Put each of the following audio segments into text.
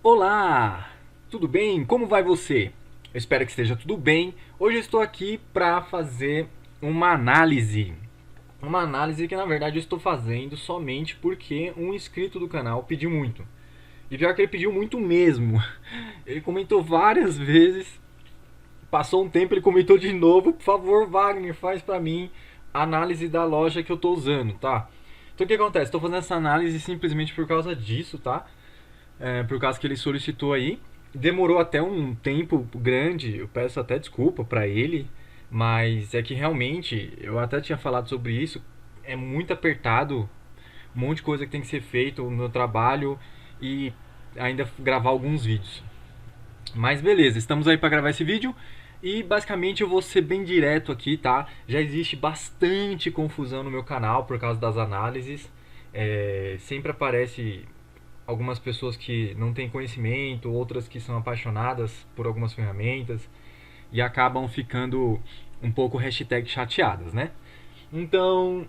Olá, tudo bem? Como vai você? Eu espero que esteja tudo bem. Hoje eu estou aqui para fazer uma análise. Uma análise que na verdade eu estou fazendo somente porque um inscrito do canal pediu muito. E pior que ele pediu muito mesmo. Ele comentou várias vezes. Passou um tempo, ele comentou de novo. Por favor, Wagner, faz para mim a análise da loja que eu estou usando, tá? Então o que acontece? Estou fazendo essa análise simplesmente por causa disso, tá? Por causa que ele solicitou aí. Demorou até um tempo grande, eu peço até desculpa para ele, mas é que realmente, eu até tinha falado sobre isso, é muito apertado, um monte de coisa que tem que ser feito no trabalho e ainda gravar alguns vídeos. Mas beleza, estamos aí para gravar esse vídeo e basicamente eu vou ser bem direto aqui, tá? Já existe bastante confusão no meu canal por causa das análises. Sempre aparece algumas pessoas que não têm conhecimento, outras que são apaixonadas por algumas ferramentas e acabam ficando um pouco hashtag chateadas, né? Então,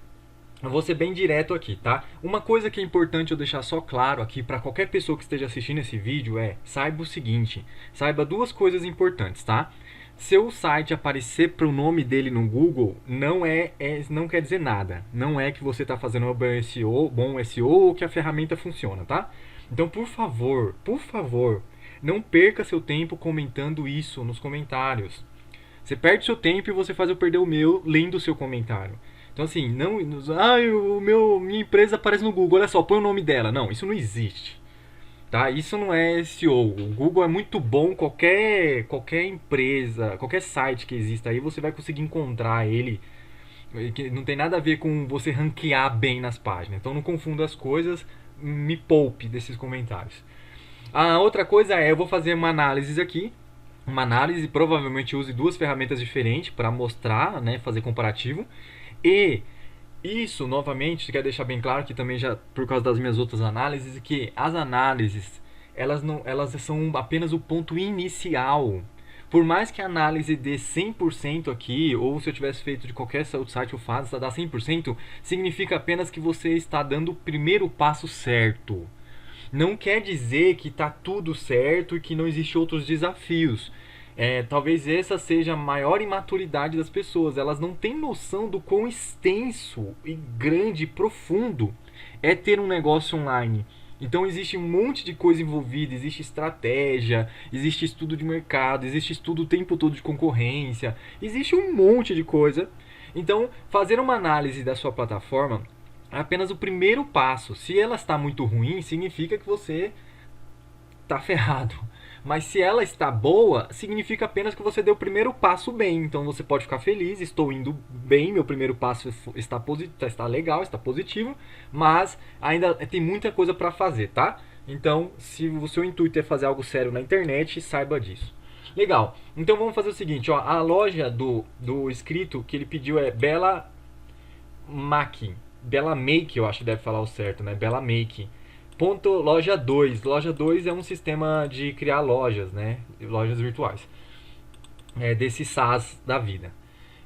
eu vou ser bem direto aqui, tá? Uma coisa que é importante eu deixar só claro aqui para qualquer pessoa que esteja assistindo esse vídeo é: saiba o seguinte, saiba duas coisas importantes, tá? Seu site aparecer para o nome dele no Google não quer dizer nada. Não é que você está fazendo um bom SEO ou que a ferramenta funciona, tá? Então, por favor, não perca seu tempo comentando isso nos comentários. Você perde seu tempo e você faz eu perder o meu lendo o seu comentário. Então assim, não, minha empresa aparece no Google, olha só, põe o nome dela. Não, isso não existe. Tá? Isso não é SEO. O Google é muito bom, qualquer empresa, qualquer site que exista aí, você vai conseguir encontrar ele. Que não tem nada a ver com você ranquear bem nas páginas. Então não confunda as coisas, me poupe desses comentários. A outra coisa é, eu vou fazer uma análise aqui. Uma análise, provavelmente use duas ferramentas diferentes para mostrar, né, fazer comparativo. E isso, novamente, quero deixar bem claro que também já por causa das minhas outras análises, que as análises, elas são apenas o ponto inicial. Por mais que a análise dê 100% aqui, ou se eu tivesse feito de qualquer outro site eu faço, dá 100%, significa apenas que você está dando o primeiro passo certo. Não quer dizer que está tudo certo e que não existem outros desafios. Talvez essa seja a maior imaturidade das pessoas. Elas não têm noção do quão extenso e grande e profundo é ter um negócio online. Então existe um monte de coisa envolvida, existe estratégia, existe estudo de mercado, existe estudo o tempo todo de concorrência, existe um monte de coisa. Então, fazer uma análise da sua plataforma é apenas o primeiro passo. Se ela está muito ruim, significa que você está ferrado. Mas se ela está boa, significa apenas que você deu o primeiro passo bem. Então você pode ficar feliz, estou indo bem, meu primeiro passo está legal, está positivo, mas ainda tem muita coisa para fazer, tá? Então, se o seu intuito é fazer algo sério na internet, saiba disso. Legal, então vamos fazer o seguinte, ó, a loja do inscrito que ele pediu é Bela Make. Bela Make, eu acho que deve falar o certo, né? Bela Make. Ponto loja 2. Loja 2 é um sistema de criar lojas, né? Lojas virtuais. Desse SaaS da vida.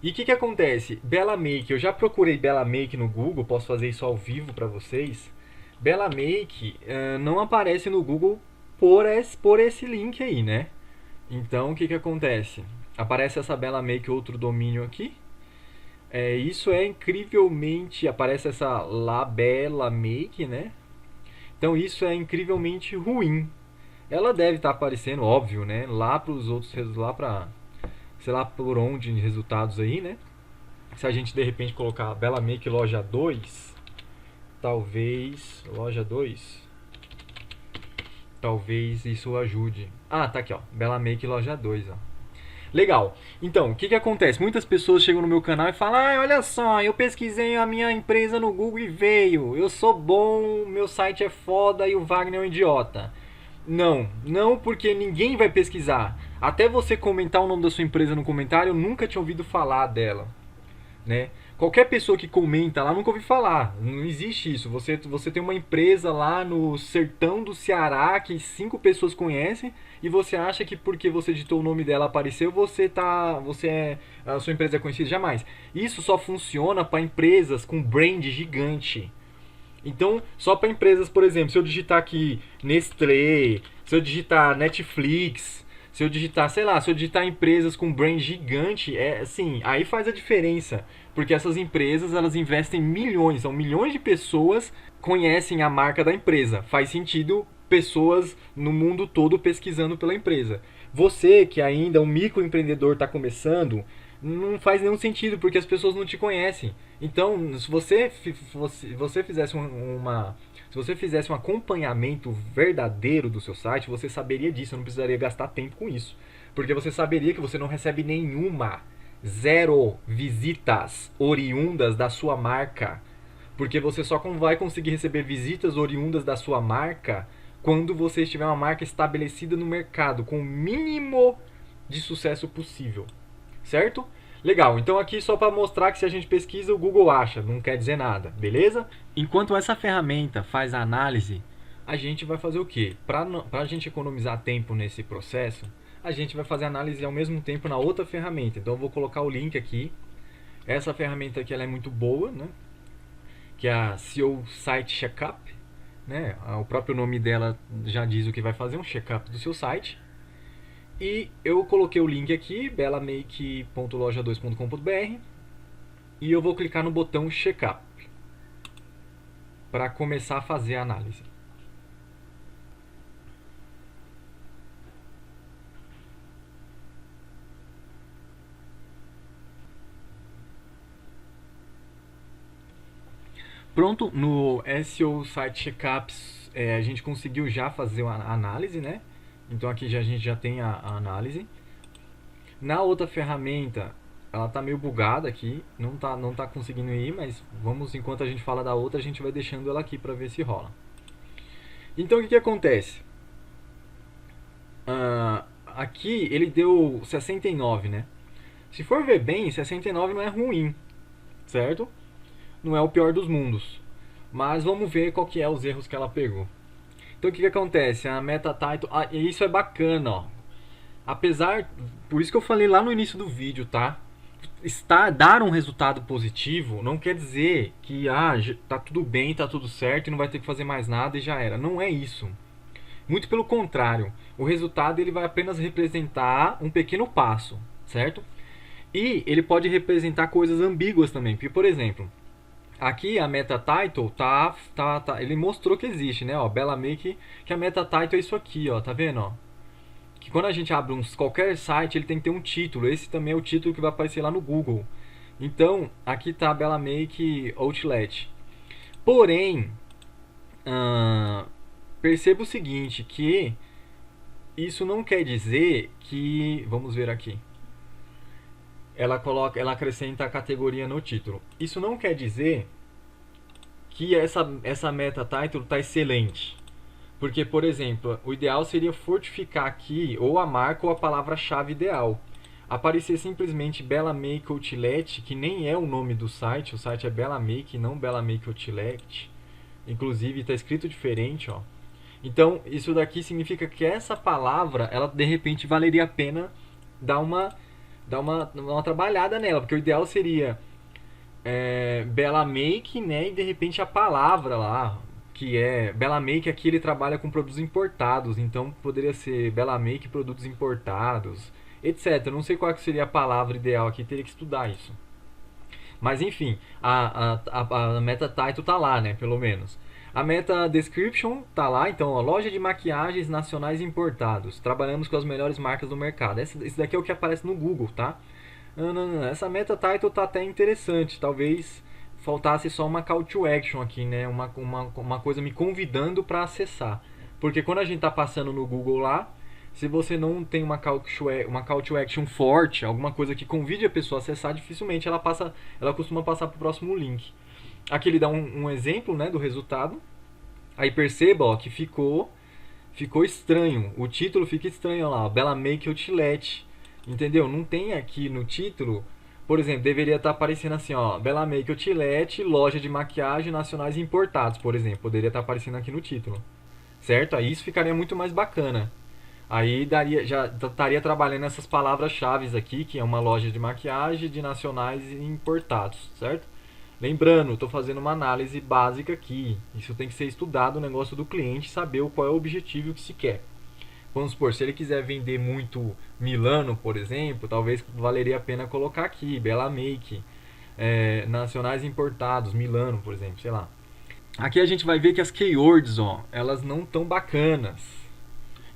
E o que acontece? Bela Make, eu já procurei Bela Make no Google, posso fazer isso ao vivo para vocês. Bela Make não aparece no Google por esse link aí, né? Então o que acontece? Aparece essa Bela Make, outro domínio aqui. Isso é incrivelmente. Aparece essa Labela Make, né? Então isso é incrivelmente ruim. Ela deve estar aparecendo, óbvio, né? Lá para os outros, lá para sei lá por onde resultados aí, né? Se a gente de repente colocar Bela Make loja 2, talvez loja 2, talvez isso ajude. Ah, tá aqui, ó. Bela Make loja 2, ó. Legal. Então, o que acontece? Muitas pessoas chegam no meu canal e falam: ah, olha só, eu pesquisei a minha empresa no Google e veio. Eu sou bom, meu site é foda e o Wagner é um idiota. Não porque ninguém vai pesquisar. Até você comentar o nome da sua empresa no comentário, eu nunca tinha ouvido falar dela, né? Qualquer pessoa que comenta lá nunca ouvi falar. Não existe isso. Você tem uma empresa lá no sertão do Ceará que 5 pessoas conhecem e você acha que porque você digitou o nome dela apareceu, a sua empresa é conhecida. Jamais. Isso só funciona para empresas com brand gigante. Então, só para empresas, por exemplo, se eu digitar aqui Nestlé, se eu digitar Netflix, se eu digitar, sei lá, se eu digitar empresas com brand gigante, é assim, aí faz a diferença. Porque essas empresas, elas investem milhões, são milhões de pessoas conhecem a marca da empresa. Faz sentido pessoas no mundo todo pesquisando pela empresa. Você que ainda é um microempreendedor está começando, não faz nenhum sentido porque as pessoas não te conhecem. Então, se você fizesse se você fizesse um acompanhamento verdadeiro do seu site, você saberia disso, não precisaria gastar tempo com isso. Porque você saberia que você não recebe nenhuma, zero visitas oriundas da sua marca. Porque você só vai conseguir receber visitas oriundas da sua marca quando você estiver uma marca estabelecida no mercado, com o mínimo de sucesso possível. Certo? Legal, então aqui só para mostrar que se a gente pesquisa, o Google acha, não quer dizer nada, beleza? Enquanto essa ferramenta faz a análise, a gente vai fazer o quê? Para a gente economizar tempo nesse processo, a gente vai fazer a análise ao mesmo tempo na outra ferramenta. Então eu vou colocar o link aqui. Essa ferramenta aqui ela é muito boa, né? Que é a SEO Site Checkup, né? O próprio nome dela já diz o que vai fazer, um checkup do seu site. E eu coloquei o link aqui, belamake.loja2.com.br, e eu vou clicar no botão Checkup para começar a fazer a análise. Pronto, no SEO Site Checkups a gente conseguiu já fazer a análise, né? Então aqui a gente já tem a análise. Na outra ferramenta, ela tá meio bugada aqui, não tá conseguindo ir, mas vamos, enquanto a gente fala da outra, a gente vai deixando ela aqui para ver se rola. Então o que acontece? Aqui ele deu 69, né? Se for ver bem, 69 não é ruim, certo? Não é o pior dos mundos. Mas vamos ver qual que é os erros que ela pegou. Então o que acontece? A meta title, e isso é bacana, ó. Apesar, por isso que eu falei lá no início do vídeo, tá? Dar um resultado positivo não quer dizer que tá tudo bem, tá tudo certo e não vai ter que fazer mais nada e já era. Não é isso. Muito pelo contrário. O resultado ele vai apenas representar um pequeno passo, certo? E ele pode representar coisas ambíguas também. Porque, por exemplo, aqui a meta title ele mostrou que existe, né? Ó, Bela Make, que a meta title é isso aqui, ó, tá vendo, ó? Que quando a gente abre qualquer site, ele tem que ter um título. Esse também é o título que vai aparecer lá no Google. Então, aqui tá Bela Make Outlet. Porém, perceba o seguinte, que isso não quer dizer que, vamos ver aqui, ela acrescenta a categoria no título. Isso não quer dizer que essa meta title está excelente. Porque, por exemplo, o ideal seria fortificar aqui ou a marca ou a palavra-chave ideal. Aparecer simplesmente Bela Make Outlet, que nem é o nome do site. O site é Bela Make, não Bela Make Outlet. Inclusive está escrito diferente, ó. Então, isso daqui significa que essa palavra, ela de repente valeria a pena dar uma trabalhada nela. Porque o ideal seria Bela Make, né? E de repente a palavra lá, que é Bela Make, aqui ele trabalha com produtos importados, então poderia ser Bela Make produtos importados, etc. Não sei qual que seria a palavra ideal aqui, teria que estudar isso. Mas enfim, a meta title tá lá, né, pelo menos. A meta description tá lá, então, ó, loja de maquiagens nacionais importados. Trabalhamos com as melhores marcas do mercado. Esse daqui é o que aparece no Google, tá? Não. Essa meta title tá até interessante, talvez faltasse só uma call to action aqui, né? Uma coisa me convidando para acessar. Porque quando a gente tá passando no Google lá, se você não tem uma call to action forte, alguma coisa que convide a pessoa a acessar, dificilmente ela costuma passar para o próximo link. Aqui ele dá um exemplo, né, do resultado. Aí perceba, ó, que ficou estranho. O título fica estranho lá, ó, Bela Make Outlet. Entendeu? Não tem aqui no título. Por exemplo, deveria estar aparecendo assim, ó, Bela Make Outlet, loja de maquiagem nacionais importados, por exemplo. Poderia estar aparecendo aqui no título. Certo? Aí isso ficaria muito mais bacana. Aí já estaria trabalhando essas palavras-chave aqui, que é uma loja de maquiagem de nacionais e importados, certo? Lembrando, estou fazendo uma análise básica aqui. Isso tem que ser estudado, o negócio do cliente, saber qual é o objetivo que se quer. Vamos supor, se ele quiser vender muito Milano, por exemplo, talvez valeria a pena colocar aqui, Bela Make, nacionais importados, Milano, por exemplo, sei lá. Aqui a gente vai ver que as keywords, ó, elas não tão bacanas.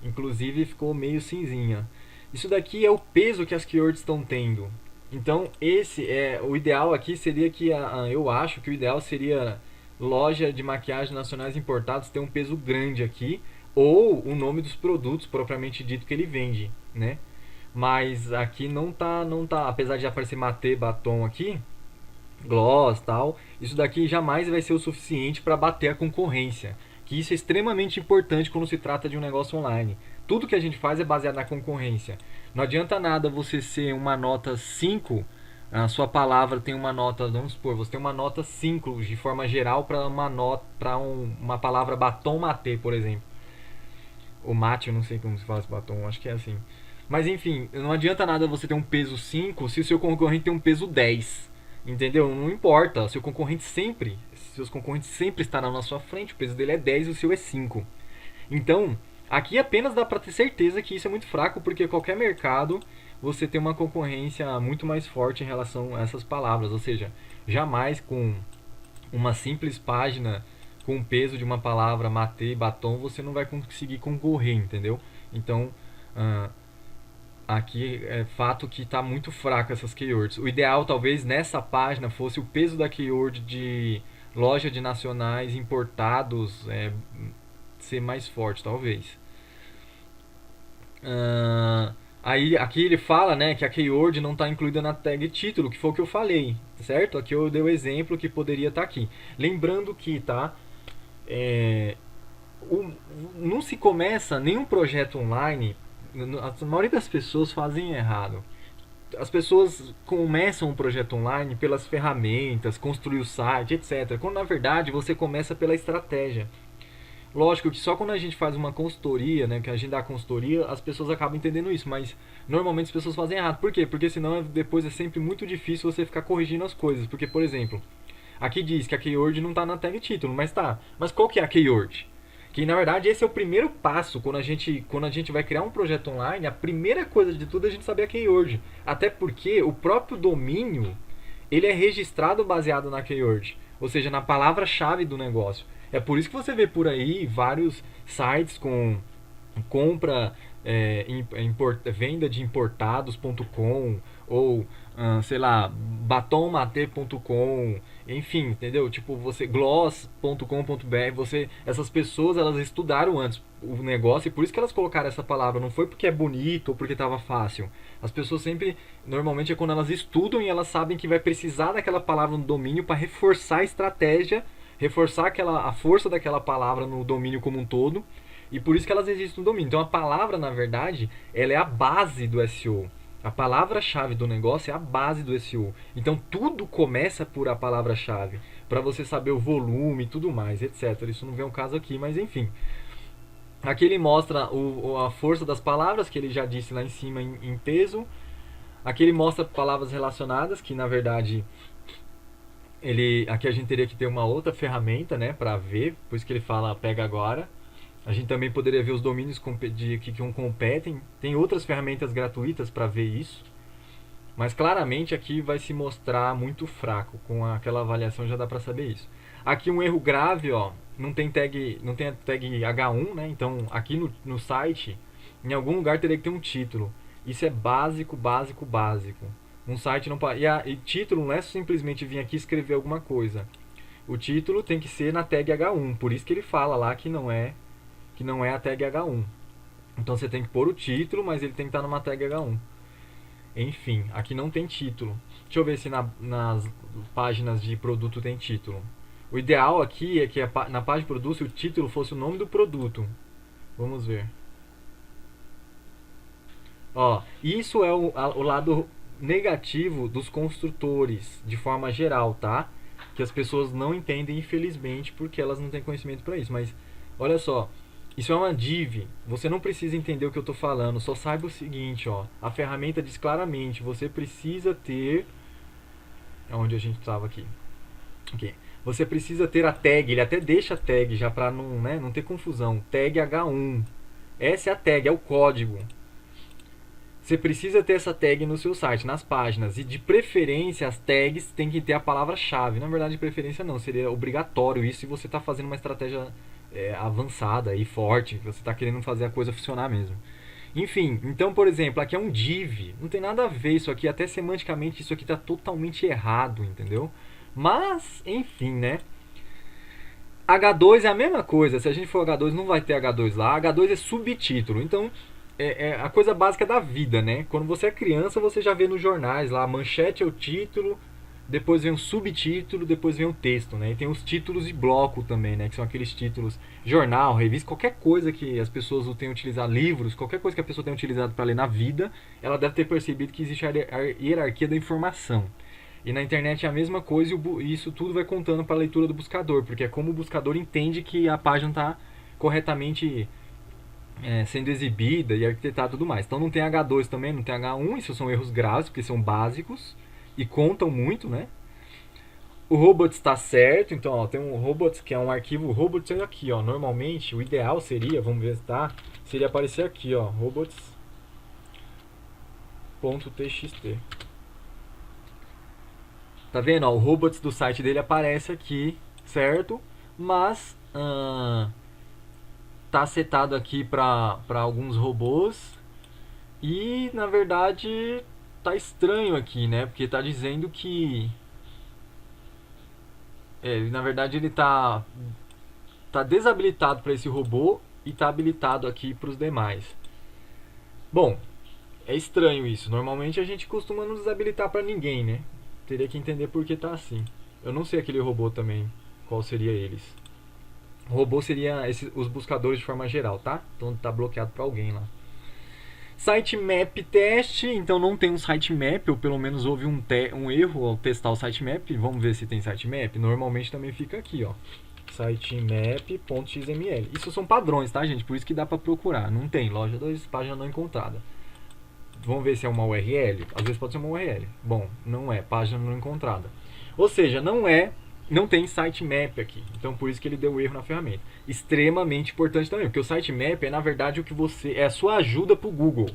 Inclusive ficou meio cinzinha. Isso daqui é o peso que as keywords estão tendo. Então, esse é o ideal aqui seria que eu acho que o ideal seria loja de maquiagem nacionais importados ter um peso grande aqui ou o nome dos produtos propriamente dito que ele vende, né? Mas aqui não tá, apesar de aparecer mate, batom aqui, gloss, tal, isso daqui jamais vai ser o suficiente para bater a concorrência. Que isso é extremamente importante quando se trata de um negócio online. Tudo que a gente faz é baseado na concorrência. Não adianta nada você ser uma nota 5, a sua palavra tem uma nota, vamos supor, você tem uma nota 5 de forma geral para uma palavra batom mate, por exemplo. O mate, eu não sei como se fala esse batom, acho que é assim. Mas enfim, não adianta nada você ter um peso 5 se o seu concorrente tem um peso 10. Entendeu? Não importa, seus concorrentes sempre estarão na sua frente, o peso dele é 10 e o seu é 5. Então, aqui apenas dá para ter certeza que isso é muito fraco, porque qualquer mercado você tem uma concorrência muito mais forte em relação a essas palavras, ou seja, jamais com uma simples página com o peso de uma palavra mate, batom, você não vai conseguir concorrer, entendeu? Então, uh, aqui é fato que está muito fraco essas keywords. O ideal talvez nessa página fosse o peso da keyword de loja de nacionais importados ser mais forte, talvez. Aí aqui ele fala, né, que a keyword não está incluída na tag título, que foi o que eu falei, certo? Aqui eu dei o exemplo que poderia estar aqui. Lembrando que, tá? Não se começa nenhum projeto online. A maioria das pessoas fazem errado. As pessoas começam um projeto online pelas ferramentas, construir o site, etc. Quando na verdade você começa pela estratégia. Lógico que só quando a gente faz uma consultoria, né, que a gente dá consultoria, as pessoas acabam entendendo isso, mas normalmente as pessoas fazem errado. Por quê? Porque senão depois é sempre muito difícil você ficar corrigindo as coisas. Porque, por exemplo, aqui diz que a keyword não está na tag título, mas tá. Mas qual que é a keyword? Que na verdade esse é o primeiro passo quando a gente vai criar um projeto online. A primeira coisa de tudo é a gente saber a keyword. Até porque o próprio domínio ele é registrado baseado na keyword, ou seja, na palavra-chave do negócio. É por isso que você vê por aí vários sites com compra, venda de importados.com ou sei lá, batommate.com, enfim, entendeu? Tipo, você gloss.com.br, essas pessoas elas estudaram antes o negócio e por isso que elas colocaram essa palavra, não foi porque é bonito ou porque estava fácil. As pessoas sempre, normalmente é quando elas estudam e elas sabem que vai precisar daquela palavra no domínio para reforçar a estratégia, reforçar a força daquela palavra no domínio como um todo. E por isso que elas existem no domínio. Então a palavra, na verdade, ela é a base do SEO. A palavra-chave do negócio é a base do SEO. Então tudo começa por a palavra-chave, para você saber o volume e tudo mais, etc. Isso não vem ao caso aqui, mas enfim. Aqui ele mostra a força das palavras, que ele já disse lá em cima em peso. Aqui ele mostra palavras relacionadas, que na verdade aqui a gente teria que ter uma outra ferramenta, né, para ver, por isso que ele fala pega agora. A gente também poderia ver os domínios que um competem. Tem outras ferramentas gratuitas para ver isso. Mas claramente aqui vai se mostrar muito fraco. Com aquela avaliação já dá para saber isso. Aqui um erro grave, ó, não tem a tag H1, né? Então aqui no site, em algum lugar teria que ter um título. Isso é básico, básico, básico. Um site não pode. E título não é simplesmente vir aqui escrever alguma coisa. O título tem que ser na tag H1. Por isso que ele fala lá que não é a tag H1. Então você tem que pôr o título, mas ele tem que estar numa tag H1. Enfim, aqui não tem título. Deixa eu ver se nas páginas de produto tem título. O ideal aqui é que na página de produto o título fosse o nome do produto. Vamos ver. Ó, isso é o lado negativo dos construtores, de forma geral, tá? Que as pessoas não entendem, infelizmente, porque elas não têm conhecimento para isso. Mas, olha só, isso é uma div. Você não precisa entender o que eu estou falando. Só saiba o seguinte, ó. A ferramenta diz claramente, você precisa ter... Onde a gente estava aqui? Ok. Você precisa ter a tag, ele até deixa a tag já para não, né, não ter confusão. Tag H1. Essa é a tag, é o código. Você precisa ter essa tag no seu site, nas páginas. E de preferência, as tags tem que ter a palavra-chave. Na verdade, de preferência não, seria obrigatório isso se você está fazendo uma estratégia avançada e forte. Você está querendo fazer a coisa funcionar mesmo. Enfim, então, por exemplo, aqui é um div. Não tem nada a ver isso aqui, até semanticamente isso aqui está totalmente errado, entendeu? Mas, enfim, né? H2 é a mesma coisa. Se a gente for H2, não vai ter H2 lá. H2 é subtítulo. Então, é a coisa básica da vida, né? Quando você é criança, você já vê nos jornais lá, a manchete é o título, depois vem o subtítulo, depois vem o texto, né? E tem os títulos de bloco também, né? Que são aqueles títulos, jornal, revista, qualquer coisa que as pessoas tenham utilizado, livros, qualquer coisa que a pessoa tenha utilizado para ler na vida, ela deve ter percebido que existe a hierarquia da informação. E na internet é a mesma coisa e isso tudo vai contando para a leitura do buscador, porque é como o buscador entende que a página está corretamente sendo exibida e arquitetada e tudo mais. Então não tem H2 também, não tem H1, isso são erros graves, porque são básicos e contam muito, né? O robots está certo, então ó, tem um robots que é um arquivo robots aqui, ó. Normalmente o ideal seria, vamos ver se tá, seria aparecer aqui, ó, robots.txt. Tá vendo? Ó, o robots do site dele aparece aqui, certo? Mas tá setado aqui para alguns robôs e na verdade tá estranho aqui, né? Porque tá dizendo que na verdade ele tá desabilitado para esse robô e tá habilitado aqui para os demais. Bom, é estranho isso. Normalmente a gente costuma não desabilitar para ninguém, né? Teria que entender por que tá assim. Eu não sei aquele robô também, qual seria eles. O robô seria os buscadores de forma geral, tá? Então tá bloqueado para alguém lá. Sitemap teste, então não tem um sitemap, ou pelo menos houve um erro ao testar o sitemap. Vamos ver se tem sitemap. Normalmente também fica aqui, ó. Sitemap.xml. Isso são padrões, tá, gente? Por isso que dá para procurar. Não tem, loja 2, página não encontrada. Vamos ver se é uma URL. Às vezes pode ser uma URL. Bom, não é, página não encontrada. Ou seja, não tem sitemap aqui. Então por isso que ele deu erro na ferramenta. Extremamente importante também, porque o sitemap é na verdade o que é a sua ajuda para o Google.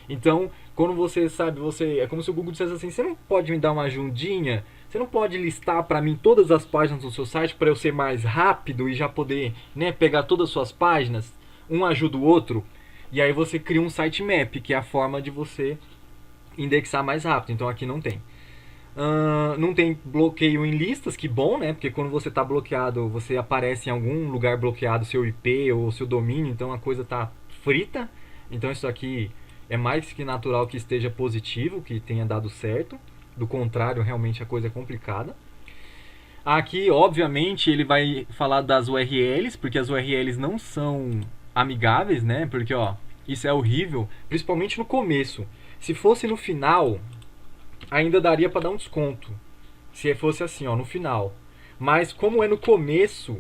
Então, quando você sabe, é como se o Google dissesse assim: você não pode me dar uma ajudinha? Você não pode listar para mim todas as páginas do seu site para eu ser mais rápido e já poder, né, pegar todas as suas páginas? Um ajuda o outro. E aí você cria um sitemap, que é a forma de você indexar mais rápido. Então aqui não tem. Não tem bloqueio em listas, que bom, né? Porque quando você está bloqueado, você aparece em algum lugar bloqueado, seu IP ou seu domínio, então a coisa está frita. Então isso aqui é mais que natural que esteja positivo, que tenha dado certo. Do contrário, realmente a coisa é complicada. Aqui, obviamente, ele vai falar das URLs, porque as URLs não são amigáveis, né? Porque, ó, isso é horrível, principalmente no começo. Se fosse no final, ainda daria para dar um desconto. Se fosse assim, ó, no final. Mas como é no começo,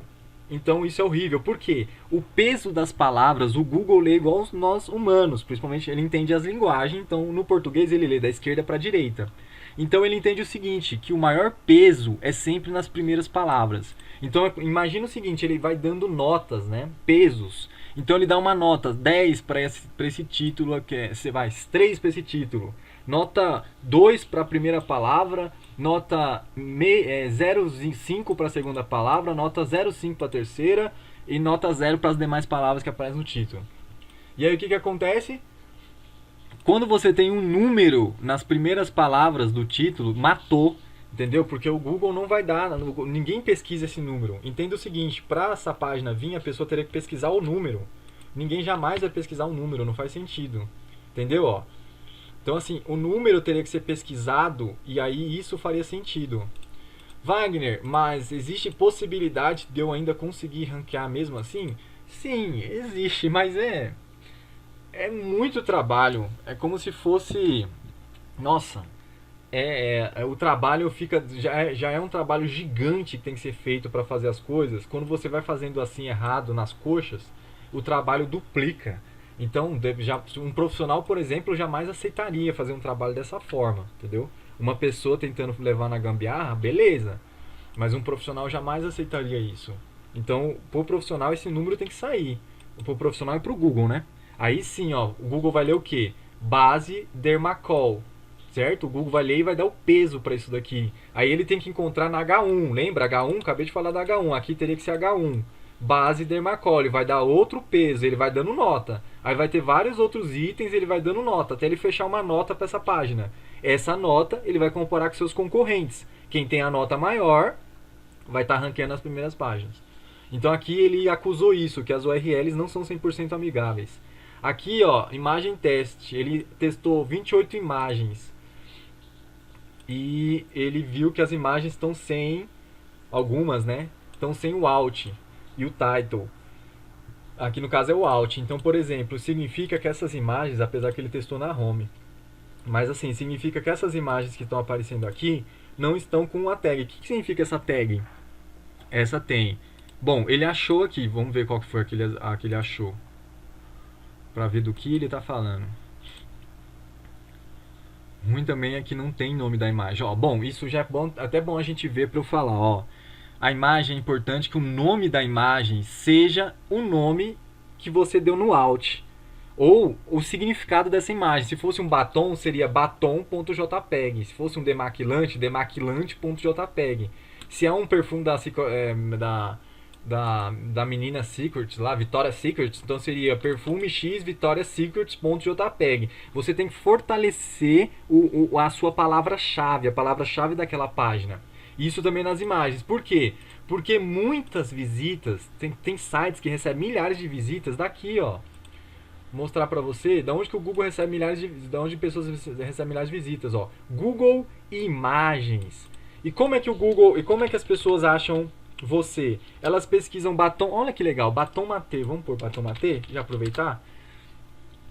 então isso é horrível. Por quê? O peso das palavras, o Google lê igual nós humanos, principalmente ele entende as linguagens, então no português ele lê da esquerda para a direita. Então ele entende o seguinte, que o maior peso é sempre nas primeiras palavras. Então imagina o seguinte, ele vai dando notas, né? Pesos. Então ele dá uma nota 10 para esse título, você vai 3 para esse título. Nota 2 para a primeira palavra, nota 0,5 para a segunda palavra, nota 0,5 para a terceira e nota 0 para as demais palavras que aparecem no título. E aí o que acontece? Quando você tem um número nas primeiras palavras do título, matou, entendeu? Porque o Google não vai dar, ninguém pesquisa esse número. Entenda o seguinte, para essa página vir, a pessoa teria que pesquisar o número. Ninguém jamais vai pesquisar um número, não faz sentido. Entendeu? Ó. Então assim, o número teria que ser pesquisado e aí isso faria sentido. Wagner, mas existe possibilidade de eu ainda conseguir ranquear mesmo assim? Sim, existe, mas é muito trabalho. É como se fosse... Nossa, o trabalho fica... Já é um trabalho gigante que tem que ser feito para fazer as coisas. Quando você vai fazendo assim errado nas coxas, o trabalho duplica. Então, um profissional, por exemplo, jamais aceitaria fazer um trabalho dessa forma, entendeu? Uma pessoa tentando levar na gambiarra, beleza. Mas um profissional jamais aceitaria isso. Então, pro profissional esse número tem que sair. Pro profissional e pro Google, né? Aí sim, ó, o Google vai ler o quê? Base Dermacol, certo? O Google vai ler e vai dar o peso para isso daqui. Aí ele tem que encontrar na H1, lembra? H1, acabei de falar da H1, aqui teria que ser H1. Base Dermacol, ele vai dar outro peso, ele vai dando nota. Aí vai ter vários outros itens, ele vai dando nota, até ele fechar uma nota para essa página. Essa nota ele vai comparar com seus concorrentes. Quem tem a nota maior vai estar ranqueando as primeiras páginas. Então aqui ele acusou isso, que as URLs não são 100% amigáveis. Aqui, ó, imagem teste, ele testou 28 imagens e ele viu que as imagens estão sem, algumas, né, estão sem o alt e o title. Aqui no caso é o alt. Então, por exemplo, significa que essas imagens, apesar que ele testou na home, mas assim, significa que essas imagens que estão aparecendo aqui não estão com a tag. O que significa essa tag? Essa tem. Bom, ele achou aqui, vamos ver qual que foi a que ele achou, para ver do que ele está falando. Ruim também é que não tem nome da imagem. Ó, bom, isso já é bom, até bom a gente ver para eu falar. Ó, a imagem é importante que o nome da imagem seja o nome que você deu no alt, ou o significado dessa imagem. Se fosse um batom, seria batom.jpg. Se fosse um demaquilante, demaquilante.jpg. Se é um perfume da menina Secrets lá, Victoria's Secret, então seria perfume X Victoria's Secrets.jpg. Você tem que fortalecer a sua palavra-chave, a palavra-chave daquela página. Isso também nas imagens. Por quê? Porque muitas visitas, tem sites que recebem milhares de visitas daqui, ó. Vou mostrar pra você da onde que o Google recebe milhares de, da onde pessoas recebem milhares de visitas, ó. Google Imagens. E como é que o Google, e como é que as pessoas acham você? Elas pesquisam batom, olha que legal, batom matê. Vamos pôr batom matê? Já aproveitar?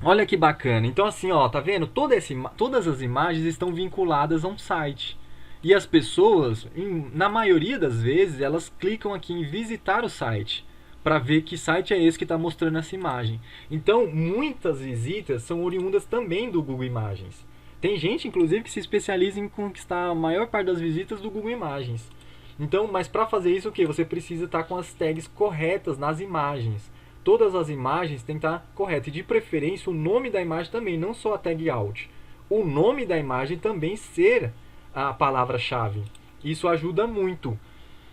Olha que bacana. Então assim, ó, tá vendo? Todas as imagens estão vinculadas a um site. E as pessoas, na maioria das vezes, elas clicam aqui em visitar o site para ver que site é esse que está mostrando essa imagem. Então, muitas visitas são oriundas também do Google Imagens. Tem gente, inclusive, que se especializa em conquistar a maior parte das visitas do Google Imagens. Então, mas para fazer isso, o que? Você precisa estar com as tags corretas nas imagens. Todas as imagens têm que estar corretas. E de preferência, o nome da imagem também, não só a tag alt. O nome da imagem também ser a palavra-chave. Isso ajuda muito.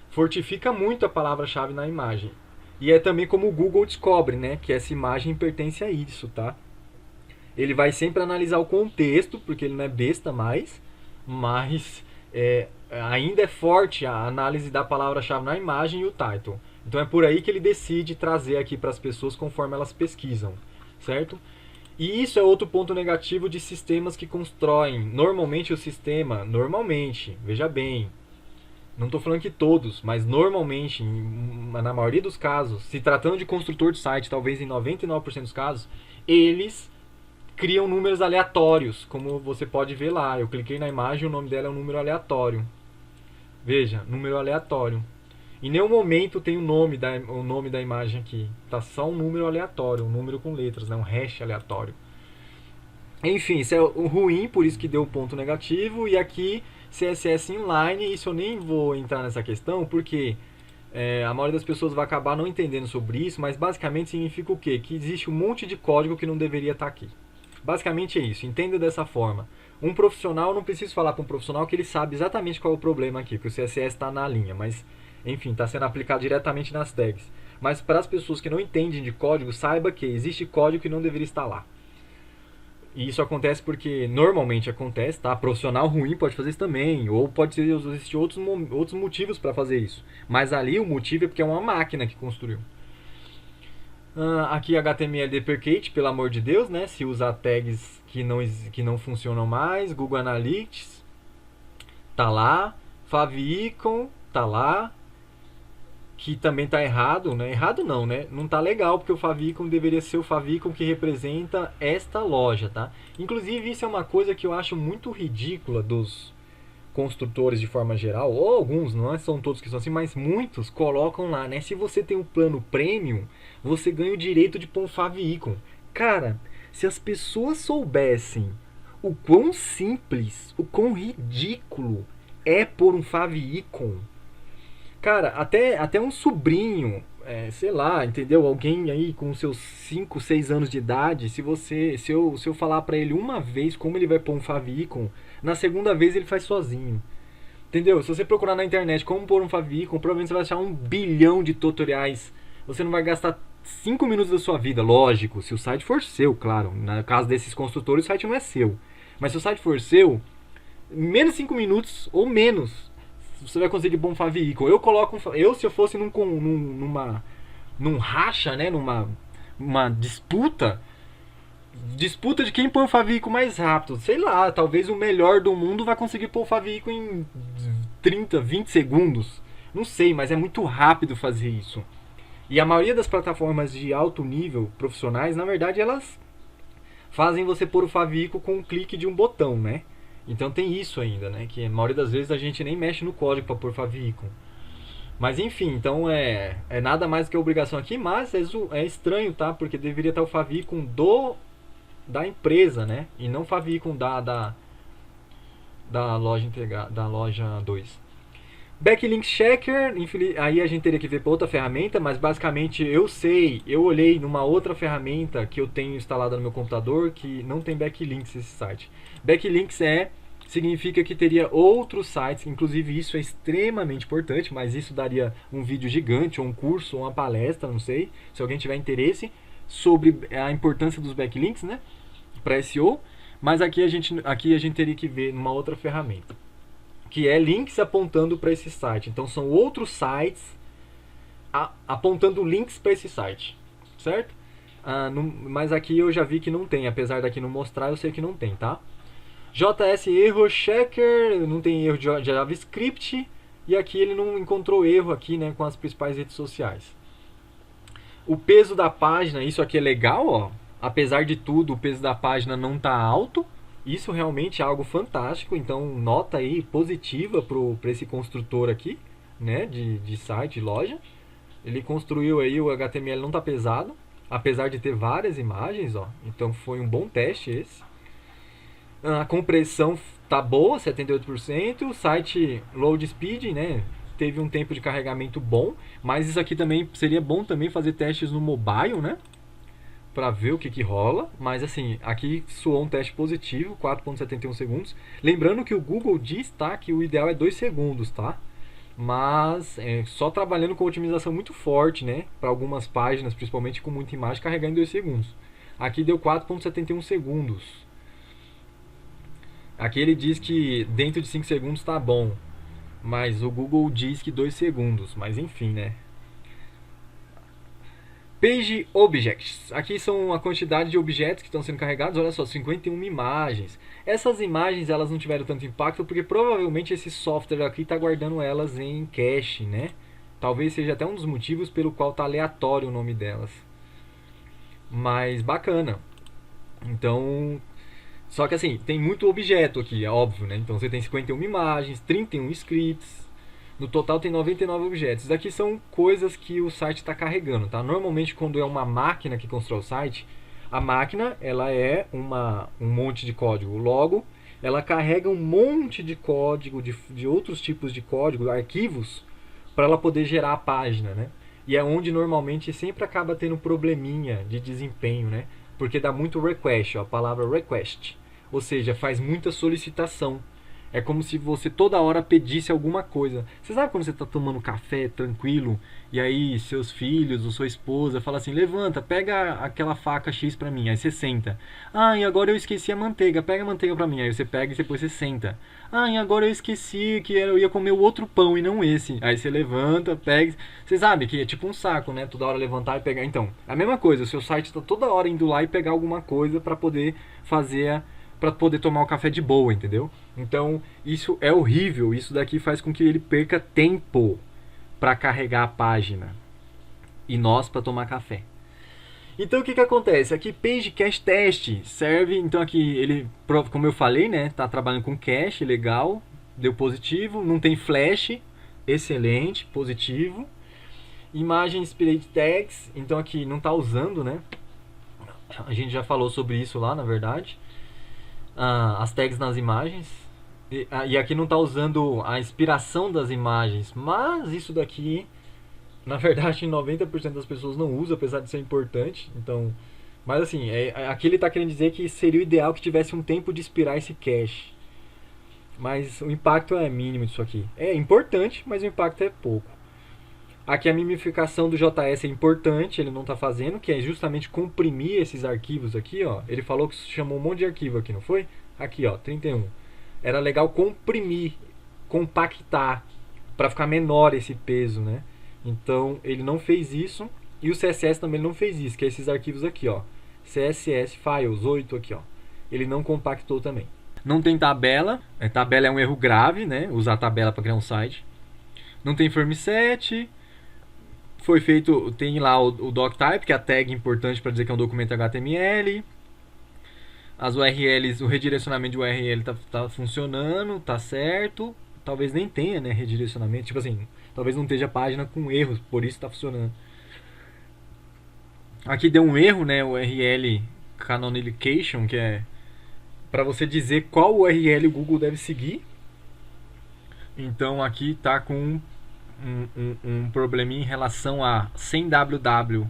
Fortifica muito a palavra-chave na imagem. E é também como o Google descobre, né, que essa imagem pertence a isso, tá? Ele vai sempre analisar o contexto, porque ele não é besta mais, mas ainda é forte a análise da palavra-chave na imagem e o title. Então é por aí que ele decide trazer aqui para as pessoas conforme elas pesquisam, certo? E isso é outro ponto negativo de sistemas que constroem. Normalmente o sistema, veja bem, não estou falando que todos, mas normalmente, na maioria dos casos, se tratando de construtor de site, talvez em 99% dos casos, eles criam números aleatórios, como você pode ver lá. Eu cliquei na imagem e o nome dela é um número aleatório. Veja, número aleatório. Em nenhum momento tem o nome da imagem aqui. Tá só um número aleatório, um número com letras, né? Um hash aleatório. Enfim, isso é o ruim, por isso que deu o ponto negativo. E aqui, CSS inline, isso eu nem vou entrar nessa questão, porque a maioria das pessoas vai acabar não entendendo sobre isso, mas basicamente significa o quê? Que existe um monte de código que não deveria estar aqui. Basicamente é isso, entenda dessa forma. Um profissional, não preciso falar para um profissional que ele sabe exatamente qual é o problema aqui, porque o CSS está na linha, mas enfim, está sendo aplicado diretamente nas tags. Mas para as pessoas que não entendem de código, saiba que existe código que não deveria estar lá. E isso acontece porque normalmente acontece, tá? Profissional ruim pode fazer isso também, ou pode existir outros motivos para fazer isso. Mas ali o motivo é porque é uma máquina que construiu. Aqui HTML deprecate, pelo amor de Deus, né? Se usar tags que não funcionam mais, Google Analytics tá lá, favicon tá lá, que também tá errado, né? Errado não, né? Não tá legal, porque o favicon deveria ser o favicon que representa esta loja, tá? Inclusive, isso é uma coisa que eu acho muito ridícula dos construtores de forma geral, ou alguns, não são todos que são assim, mas muitos colocam lá, né? Se você tem um plano premium, você ganha o direito de pôr um favicon. Cara, se as pessoas soubessem o quão simples, o quão ridículo é pôr um favicon, Cara, até um sobrinho, sei lá, entendeu? Alguém aí com seus 5 6 anos de idade, se eu falar pra ele uma vez como ele vai pôr um favicon, na segunda vez ele faz sozinho. Entendeu? Se você procurar na internet como pôr um favicon, provavelmente você vai achar 1 bilhão de tutoriais. Você não vai gastar 5 minutos da sua vida, lógico, se o site for seu, claro. No caso desses construtores, o site não é seu. Mas se o site for seu, menos 5 minutos ou menos, você vai conseguir pôr um favicon. Se eu fosse num racha, né, uma disputa de quem põe o favicon mais rápido. Sei lá, talvez o melhor do mundo vai conseguir pôr o favicon em 30, 20 segundos. Não sei, mas é muito rápido fazer isso. E a maioria das plataformas de alto nível profissionais, na verdade, elas fazem você pôr o favicon com um clique de um botão, né? Então tem isso ainda, né? Que a maioria das vezes a gente nem mexe no código para pôr favicon. Mas enfim, então é nada mais do que obrigação aqui, mas é estranho, tá? Porque deveria estar o favicon da empresa, né? E não favicon da loja integrada, da loja 2. Backlink Checker, aí a gente teria que ver para outra ferramenta, mas basicamente eu olhei numa outra ferramenta que eu tenho instalada no meu computador que não tem backlinks esse site. Backlinks significa que teria outros sites, inclusive isso é extremamente importante, mas isso daria um vídeo gigante, ou um curso, ou uma palestra, não sei, se alguém tiver interesse sobre a importância dos backlinks, né, para SEO, mas aqui a gente teria que ver numa outra ferramenta, que é links apontando para esse site. Então são outros sites apontando links para esse site, certo? Mas aqui eu já vi que não tem, apesar daqui não mostrar, eu sei que não tem, tá? JS Error Checker, não tem erro de JavaScript, e aqui ele não encontrou erro aqui, né, com as principais redes sociais. O peso da página, isso aqui é legal, ó. Apesar de tudo, o peso da página não está alto. Isso realmente é algo fantástico, então nota aí positiva para esse construtor aqui, né, de site, de loja. Ele construiu aí, o HTML não está pesado, apesar de ter várias imagens, ó. Então foi um bom teste esse. A compressão tá boa, 78%. O site load speed, né, teve um tempo de carregamento bom, mas isso aqui também seria bom também fazer testes no mobile, né? Para ver o que rola, mas assim, aqui soou um teste positivo, 4.71 segundos. Lembrando que o Google diz, tá, que o ideal é 2 segundos, tá? Mas só trabalhando com otimização muito forte, né, para algumas páginas, principalmente com muita imagem, carregar em 2 segundos. Aqui deu 4.71 segundos. Aqui ele diz que dentro de 5 segundos tá bom, mas o Google diz que 2 segundos, mas enfim, né? Page Objects. Aqui são a quantidade de objetos que estão sendo carregados. Olha só, 51 imagens. Essas imagens elas não tiveram tanto impacto porque provavelmente esse software aqui está guardando elas em cache, né? Talvez seja até um dos motivos pelo qual está aleatório o nome delas. Mas bacana. Então, só que assim, tem muito objeto aqui, é óbvio, né? Então você tem 51 imagens, 31 scripts. No total tem 99 objetos. Isso daqui são coisas que o site está carregando, tá? Normalmente quando é uma máquina que constrói o site, a máquina ela é um monte de código. Logo, ela carrega um monte de código, de outros tipos de código, arquivos, para ela poder gerar a página, né? E é onde normalmente sempre acaba tendo probleminha de desempenho, né? Porque dá muito request, ó, a palavra request. Ou seja, faz muita solicitação. É como se você toda hora pedisse alguma coisa. Você sabe quando você está tomando café tranquilo e aí seus filhos ou sua esposa fala assim: levanta, pega aquela faca X pra mim. Aí você senta. Ah, e agora eu esqueci a manteiga, pega a manteiga pra mim. Aí você pega e depois você senta. Ah, e agora eu esqueci que eu ia comer o outro pão e não esse. Aí você levanta, pega. Você sabe que é tipo um saco, né? Toda hora levantar e pegar. Então, a mesma coisa. O seu site está toda hora indo lá e pegar alguma coisa para poder fazer para poder tomar o café de boa, entendeu? Então, isso é horrível. Isso daqui faz com que ele perca tempo para carregar a página e nós para tomar café. Então, o que acontece? Aqui, Page Cache Test serve. Então, aqui ele, como eu falei, né? Tá trabalhando com cache, legal, deu positivo. Não tem flash, excelente, positivo. Imagem Spirit Tags, então aqui não tá usando, né? A gente já falou sobre isso lá, na verdade. As tags nas imagens. E aqui não está usando a inspiração das imagens, mas isso daqui, na verdade, 90% das pessoas não usa, apesar de ser importante. Então, mas assim, aqui ele está querendo dizer que seria o ideal que tivesse um tempo de expirar esse cache. Mas o impacto é mínimo disso aqui. É importante, mas o impacto é pouco. Aqui a mimificação do JS é importante, ele não está fazendo, que é justamente comprimir esses arquivos aqui, ó. Ele falou que chamou um monte de arquivo aqui, não foi? Aqui, ó, 31. Era legal comprimir, compactar, para ficar menor esse peso, né? Então ele não fez isso, e o CSS também não fez isso, que é esses arquivos aqui, ó. CSS files 8 aqui, ó. Ele não compactou também. Não tem tabela, tabela é um erro grave, né? Usar tabela para criar um site. Não tem firm set. Foi feito, tem lá o doctype, que é a tag importante para dizer que é um documento HTML. As URLs, o redirecionamento de URL tá funcionando, tá certo. Talvez nem tenha, né, redirecionamento. Tipo assim, talvez não esteja a página com erros, por isso tá funcionando. Aqui deu um erro, né, o URL canonication, que é para você dizer qual URL o Google deve seguir. Então aqui tá com um probleminha em relação a sem www.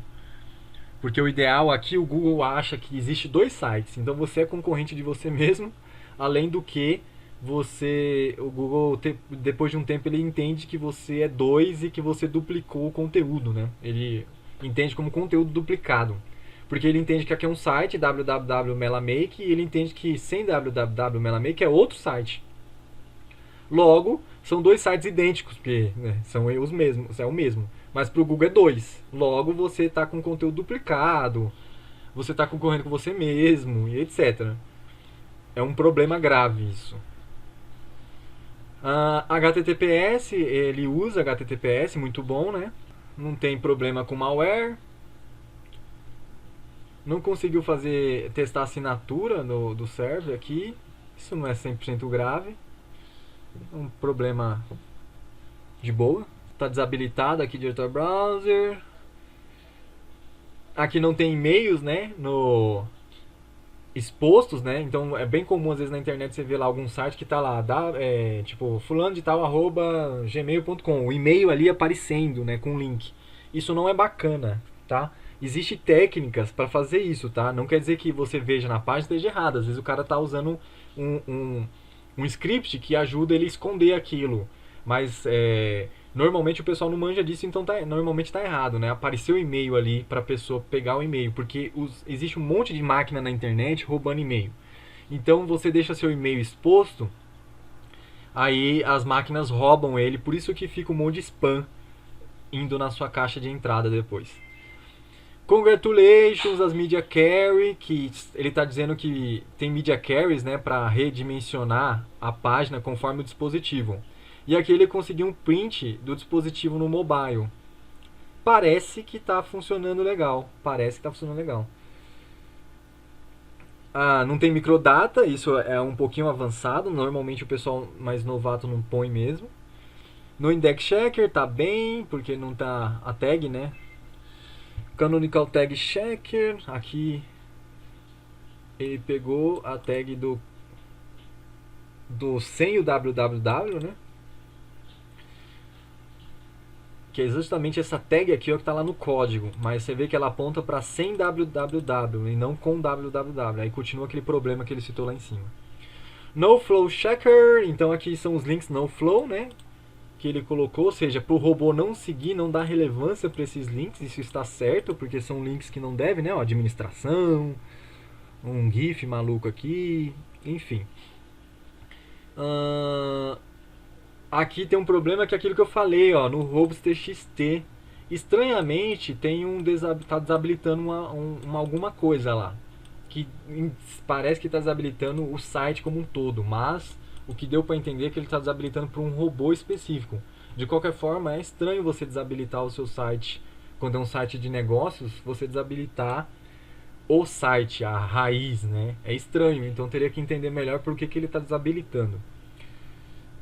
Porque o ideal aqui, o Google acha que existe 2 sites. Então você é concorrente de você mesmo. Além do que, o Google, depois de um tempo, ele entende que você é 2 e que você duplicou o conteúdo, né? Ele entende como conteúdo duplicado. Porque ele entende que aqui é um site, www.melamake, e ele entende que sem www.melamake é outro site. Logo, são 2 sites idênticos, porque né, são os mesmos, é o mesmo. Mas para o Google é 2. Logo, você está com conteúdo duplicado, você está concorrendo com você mesmo, e etc. É um problema grave isso. HTTPS, ele usa HTTPS, muito bom, né? Não tem problema com malware. Não conseguiu testar a assinatura do server aqui. Isso não é 100% grave. Um problema de boa. Está desabilitado aqui diretor browser. Aqui não tem e-mails, né, expostos, né? Então é bem comum às vezes na internet você ver lá algum site que tá lá, tipo fulano de tal @gmail.com, o e-mail ali aparecendo, né, com link. Isso não é bacana, tá? Existem técnicas para fazer isso, tá? Não quer dizer que você veja na página esteja errado. Às vezes o cara tá usando um script que ajuda ele a esconder aquilo. Mas normalmente o pessoal não manja disso, então normalmente tá errado, né? Apareceu o e-mail ali pra pessoa pegar o e-mail, porque existe um monte de máquina na internet roubando e-mail. Então você deixa seu e-mail exposto, aí as máquinas roubam ele, por isso que fica um monte de spam indo na sua caixa de entrada depois. Congratulations, as media carry, que ele está dizendo que tem media carries, né, para redimensionar a página conforme o dispositivo. E aqui ele conseguiu um print do dispositivo no mobile. Parece que está funcionando legal. Não tem microdata, isso é um pouquinho avançado. Normalmente o pessoal mais novato não põe mesmo. No index checker tá bem, porque não tá a tag, né? Canonical Tag Checker, aqui ele pegou a tag do sem o www, né? Que é justamente essa tag aqui, ó, que tá lá no código, mas você vê que ela aponta para sem www e não com www. Aí continua aquele problema que ele citou lá em cima. No Flow Checker, então aqui são os links no flow, né? Que ele colocou, ou seja, para o robô não seguir, não dar relevância para esses links, isso está certo, porque são links que não devem, né? Ó, administração, um GIF maluco aqui, enfim. Aqui tem um problema que é aquilo que eu falei, ó, no robots.txt. Estranhamente, tá desabilitando alguma coisa lá, que parece que está desabilitando o site como um todo, mas o que deu para entender é que ele está desabilitando para um robô específico. De qualquer forma, é estranho você desabilitar o seu site quando é um site de negócios, você desabilitar o site, a raiz, né? É estranho, então teria que entender melhor por que ele está desabilitando.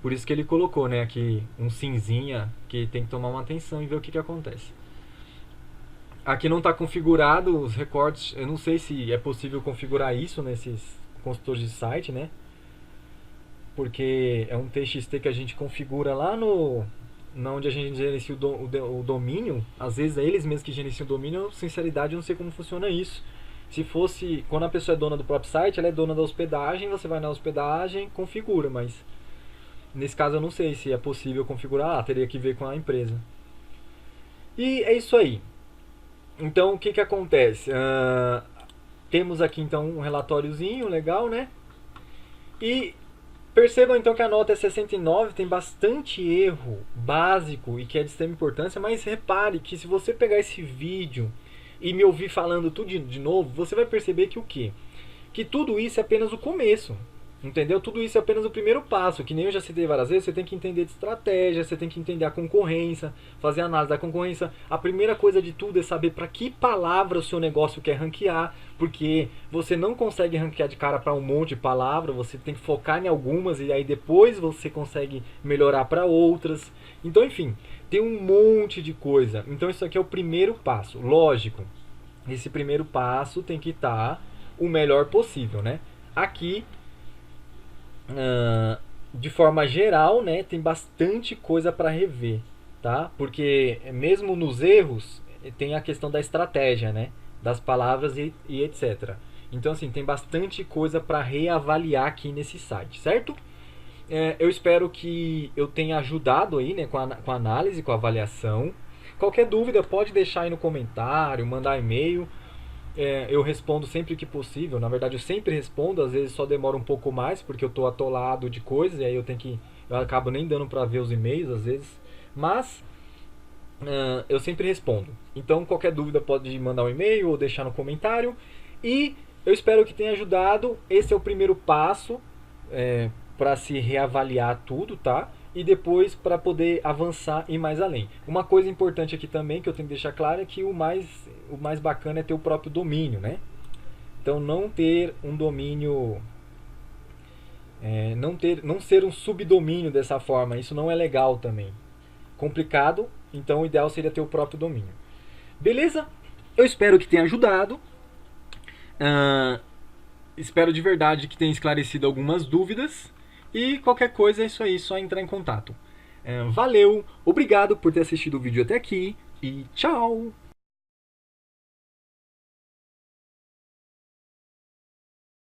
Por isso que ele colocou, né, aqui um cinzinha, que tem que tomar uma atenção e ver o que acontece. Aqui não está configurado os recortes, eu não sei se é possível configurar isso nesses consultores de site, né? porque é um TXT que a gente configura lá no onde a gente gerencia o domínio. Às vezes é eles mesmos que gerenciam o domínio. Sinceridade, eu não sei como funciona isso. Se fosse, quando a pessoa é dona do próprio site, ela é dona da hospedagem, você vai na hospedagem, configura, mas nesse caso eu não sei se é possível configurar, teria que ver com a empresa. E é isso aí. Então o que que acontece? Temos aqui então um relatóriozinho legal, né? E percebam então que a nota é 69, tem bastante erro básico e que é de extrema importância, mas repare que se você pegar esse vídeo e me ouvir falando tudo de novo, você vai perceber que o quê? Que tudo isso é apenas o começo. Entendeu? Tudo isso é apenas o primeiro passo, que nem eu já citei várias vezes. Você tem que entender de estratégia, você tem que entender a concorrência, fazer análise da concorrência. A primeira coisa de tudo é saber para que palavra o seu negócio quer ranquear, porque você não consegue ranquear de cara para um monte de palavra, você tem que focar em algumas e aí depois você consegue melhorar para outras. Então, enfim, tem um monte de coisa. Então isso aqui é o primeiro passo. Lógico, esse primeiro passo tem que estar o melhor possível, né? Aqui de forma geral, né, tem bastante coisa para rever, tá? Porque mesmo nos erros tem a questão da estratégia, né, das palavras e etc. Então assim, tem bastante coisa para reavaliar aqui nesse site, certo? Eu espero que eu tenha ajudado aí, né, com a análise, com a avaliação. Qualquer dúvida pode deixar aí no comentário, mandar e-mail. Eu respondo sempre que possível. Na verdade, eu sempre respondo. Às vezes só demora um pouco mais porque eu estou atolado de coisas e aí eu acabo nem dando para ver os e-mails às vezes. Mas eu sempre respondo. Então, qualquer dúvida pode mandar um e-mail ou deixar no comentário. E eu espero que tenha ajudado. Esse é o primeiro passo para se reavaliar tudo, tá? E depois para poder avançar e ir mais além. Uma coisa importante aqui também que eu tenho que deixar claro é que o mais bacana é ter o próprio domínio, né? Então não ter um domínio, não ser um subdomínio dessa forma, isso não é legal também. Complicado, então o ideal seria ter o próprio domínio. Beleza? Eu espero que tenha ajudado. Espero de verdade que tenha esclarecido algumas dúvidas. E qualquer coisa é isso aí, só entrar em contato. Valeu, obrigado por ter assistido o vídeo até aqui e tchau!